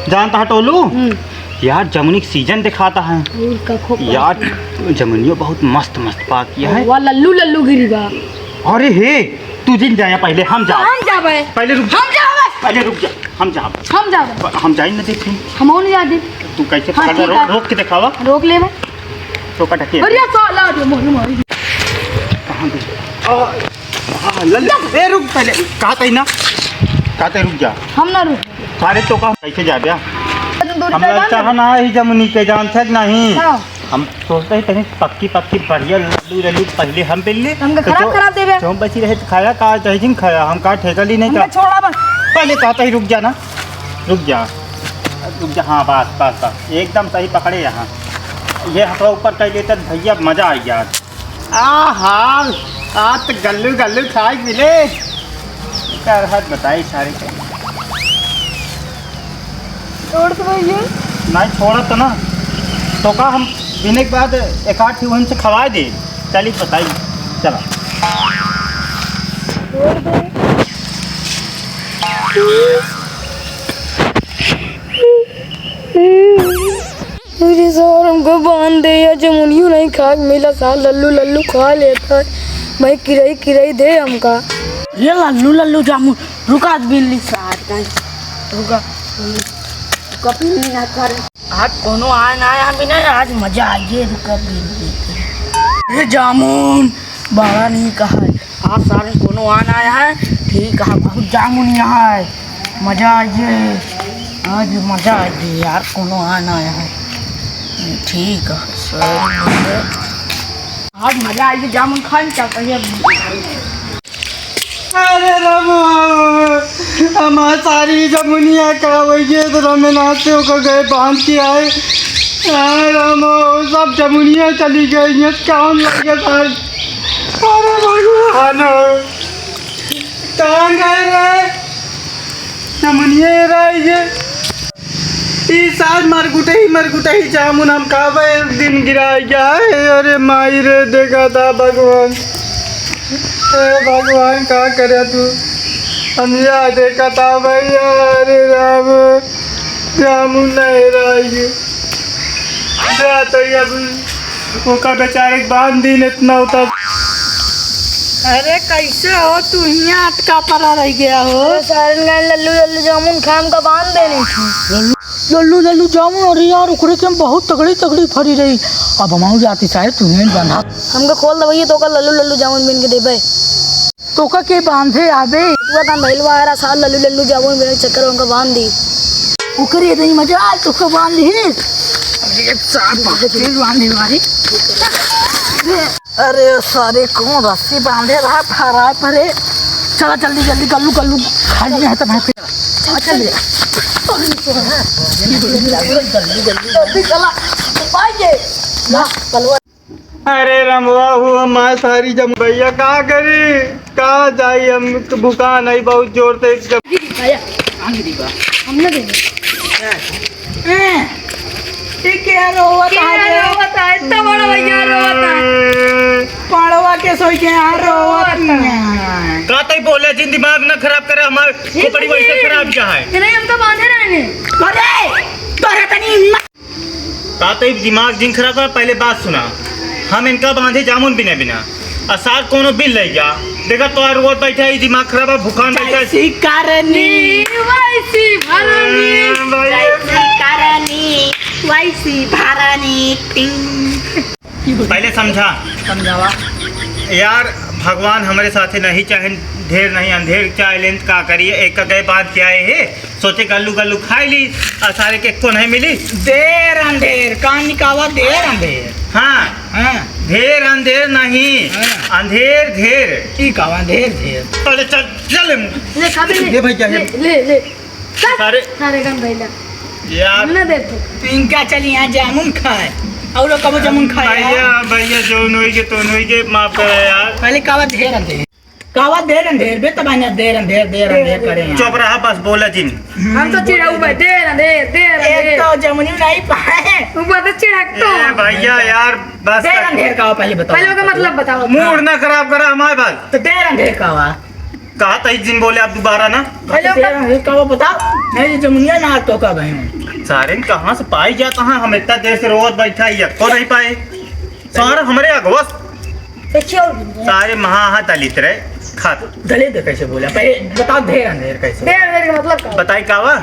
जानता है टोलू यार, जमुनी सीजन दिखाता है यार। जमुनियो बहुत मस्त मस्त पा किया है। लल्लू लल्लू गिरी बा। अरे हे तू जिन जाया पहले हम जा। हम जाबे पहले रुक जा। हम जाबे पहले रुक जा। हम जा। हम जाबे हम जाई न देखी। हम नहीं जाते। तू कैसे हाँ, पकड़ ठीक है। रोक के दिखावा। रोक ले मैं तो कटके बढ़िया साला दे मोर मारी। कहां गई? लल्लू ए रुक पहले। कहते ना कहते रुक जा। हम ना रुक। सारे तो का कैसे जा बया? दूर हम से चाहना है जमुनी के जान तक नहीं। हाँ। हम सोचते हैं तनी पक्की पक्की बढ़िया लल्लू लल्लू पहले हम पी ले। हमका खराब खराब देबे। जो बची रहे तो खाया का चाहिए खाया हम का ठेका ली नहीं का। छोड़ा बस पहले कहता ही रुक जा ना। रुक जा रुक जा। हाँ बस बस बस एकदम सही पकड़े यहाँ। ये हथवा ऊपर कर लेते भैया मजा आ गया। हाँ आज तो गल्लू गल्लू खाए मिले। कर हाथ बताई सारी छोड़ तो भैया नहीं छोड़ा तो ना तो का हम पीने के बाद एक आठ वहीं से खवा दे। चलिए बताइए चला। मेरे सर हमको बांध दे या जमुनियों नहीं खा मिला सा लल्लू लल्लू खा लेता है। भाई किराई किराई दे हमका। ये लल्लू लल्लू जामुन रुका बिल्ली साथ रुका बिल्ली ना कर। आज कोनो आए ना आया भी नहीं। आज मजा आइए रुका बिल्ली। ये जामुन बड़ा नहीं कहा है। आज सारे कोनो आना आया है। ठीक है बहुत जामुन यहाँ है। मजा आइए आज मजा आइए यार। कोनो आना आया है। ठीक है सर आज मजा आइए जामुन खाने क्या कहिए। अरे रमो हमारे सारी जमुनिया का वही तो रमेनाथ को गए बांध के आए। रमो सब जमुनिया चली गई काम लगे सारे। अरे भगवान कहाँ गए रे जमुनिया रही साथ मरगुटे ही जामुन हम खावे दिन गिरा गया है। अरे माई रे देखा था भगवान। भगवान क्या करे तू हम या देखा था भैया। अरे राम जामुन नहीं रही तो अब वो का बेचारे बांध दिन इतना होता। अरे कैसे हो तू यहाँ अटका पड़ा रह गया हो। सारन गए लल्लू लल्लू जामुन खाम का बांध देनी थी। लल्लू लल्लू जामुन। अरे यार उखड़े के बहुत तगड़ी तगड़ी फरी रही। अब हम जाती शायद तुम्हें बंधा हमका खोल दे भैया तो का लल्लू लल्लू जामुन बिन के देबे। तो का के बांधे आबे पूरा काम भइलवा आ रहा साल लल्लू लल्लू जामुन बिन चक्कर हमका बांध दी। उकरे नहीं मजा आ तो का बांध ली। अरे साथ बांधे मारी। अरे सारे कौन रस्सी बांधे रहा फरा परे। चला जल्दी जल्दी गल्लू गल्लू खाली है तो मैं चल जल्दी चला पाइए ना कलवा। अरे रमवा हुआ हमारे सारी जम भैया का करी कहा जाई। हम तो भूखा नहीं बहुत जोर से हमने दे पड़वा के सोई के का बोले जिन दिमाग ना खराब करे हमारे खोपड़ी वैसे खराब क्या है। नहीं हमका बांधे रहने। अरे तोरे तनी का दिमाग जिन खराब कर। पहले बात सुना हम इनका बांधे जामुन बिना बिना असार कोनो बिल ले गया। देखा तो रोज बैठा ही दिमाग खराब है भूखान बैठा है। वैसी भरनी पहले समझावा यार भगवान हमारे साथ नहीं चाहे ढेर नहीं अंधेर चाहे लेंथ का करिए। एक का गए बात क्या है सोचे गल्लू गल्लू खाई ली और सारे के को नहीं मिली। देर अंधेर कहाँ निकावा देर अंधेर। हाँ हाँ ढेर अंधेर नहीं अंधेर ढेर ठीक है अंधेर ढेर। चल चल चल ले खाबे ले भैया ले सारे सारे काम भइला यार। हमने दे तो इनका चली यहाँ जामुन खाए और कब जामुन खाए। भैया भैया जो नोई के माफ करे यार। पहले कावा ढेर अंधेर कावा देर अंधेर बे तब देर अंधेर करें। चुप रहा बस बोला जिन। हम तो चिढ़ाऊ भाई देर एक तो जमुनी नहीं पाए ऊपर तो चिढ़कतो भैया यार बस देर अंधेर का पहले बताओ। पहले का मतलब बताओ। मूड ना खराब करा हमारे पास। तो देर अंधेर का कहा था इस दिन बोले आप दोबारा ना। कब बता नहीं जमुनिया ना तो कब है सारे कहाँ से पाई जाता है, हम इतना देर से रोज बैठा ही को नहीं पाए सारे हमारे अगवस सारे महा दलित रहे खात दलित कैसे बोला पहले बताओ ढेर अंधेर कैसे देर मतलब बताई कावा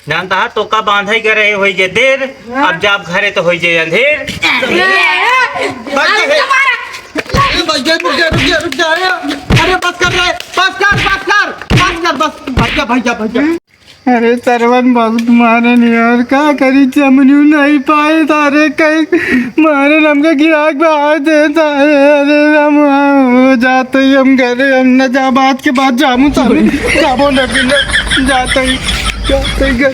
जानता है तो का बांधा ही करे हो जे देर अब जब घरे तो हो जे अंधेर। रुक जा अरे बस कर रहे बस भैया। अरे सरवन बहुत मारे नहीं यार का करी चमनू नहीं पाए तारे कई मारे हमके गिराक बाहर दे तारे। अरे हम हो जाते ही हम घरे हम न जा बात के बाद जामू जाबो न जाते ही